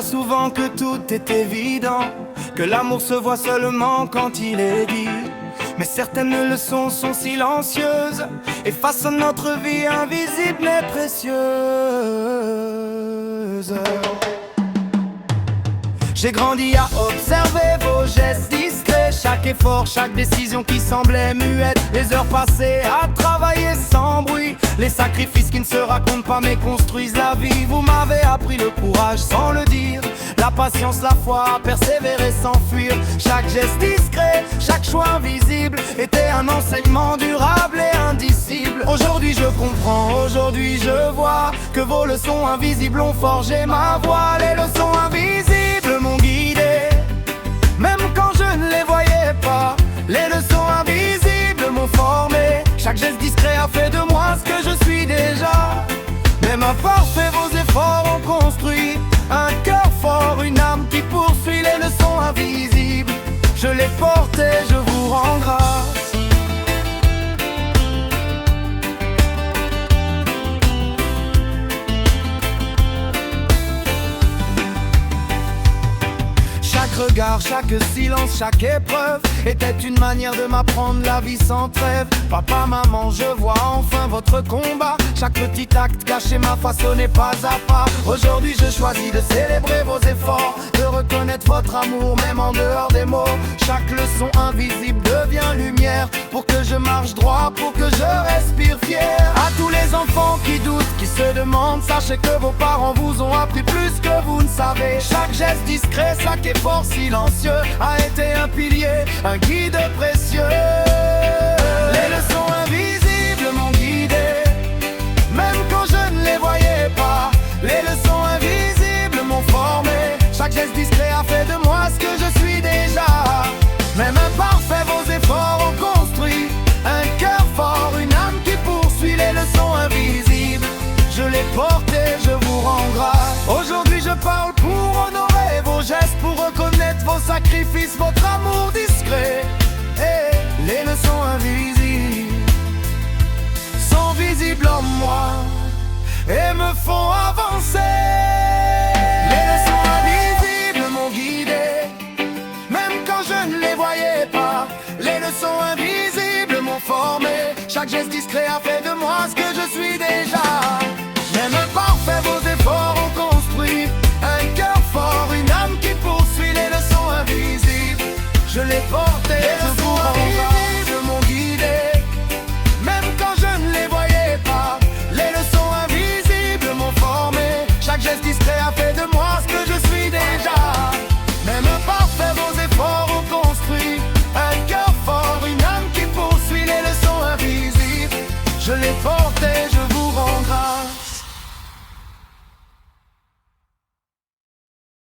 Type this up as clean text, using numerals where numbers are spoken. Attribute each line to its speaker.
Speaker 1: souvent que tout est évident, que l'amour se voit seulement quand il est dit. Mais certaines leçons sont silencieuses et façonnent notre vie invisible mais précieuse. J'ai grandi à observer vos gestes discrets, chaque effort, chaque décision qui semblait muette, les heures passées à travailler sans bruit, les sacrifices qui ne se racontent pas mais construisent la vie. Vous m'avez appris le courage sans le dire, la patience, la foi, à persévérer sans fuir. Chaque geste discret, chaque choix invisible était un enseignement durable et indicible. Aujourd'hui je comprends, aujourd'hui je vois que vos leçons invisibles ont forgé ma voix. Les leçons invisibles m'ont guidé, même quand je ne les voyais pas. Les leçons invisibles m'ont formé, chaque geste discret a fait de moi ce que je suis déjà. Même imparfait, vos efforts ont construit un cœur fort, une âme qui poursuit. Les leçons invisibles, je les porte et je vous rends grâce. Chaque regard, chaque silence, chaque épreuve était une manière de m'apprendre la vie sans trêve. Papa, maman, je vois enfin votre combat. Chaque petit acte caché m'a façonné pas à pas. Aujourd'hui je choisis de célébrer vos efforts, de reconnaître votre amour même en dehors des mots. Chaque leçon invisible devient lumière, pour que je marche droit, pour que je respire fier. À tous les enfants qui doutent, qui se demandent, sachez que vos parents vous ont appris plus que vous ne savez. Chaque geste discret, chaque effort silencieux a été un pilier, un guide précieux. Les leçons invisibles m'ont guidé, même quand je ne les voyais pas. Les leçons invisibles m'ont formé, chaque geste discret a fait de moi ce que je suis déjà. Même imparfait, vos efforts ont construit un cœur fort, une âme qui poursuit. Les leçons invisibles, je les porte et je vous rends grâce. Aujourd'hui je parle pour honorer vos gestes, pour reconnaître vos sacrifices, votre amour discret. Et les leçons invisibles sont visibles en moi et me font avancer. Les leçons invisibles m'ont guidé, même quand je ne les voyais pas. Les leçons invisibles m'ont formé, chaque geste discret a fait de moi ce que je suis déjà. Même imparfait, vos efforts ont construit un cœur fort, une âme qui poursuit. Les leçons invisibles, je les porte et je vous rends grâce. M'ont guidé, même quand je ne les voyais pas. Les leçons invisibles m'ont formé, chaque geste discret a fait de moi ce que je suis déjà. Même imparfait, vos efforts ont construit un cœur fort, une âme qui poursuit. Les leçons invisibles, je les porte et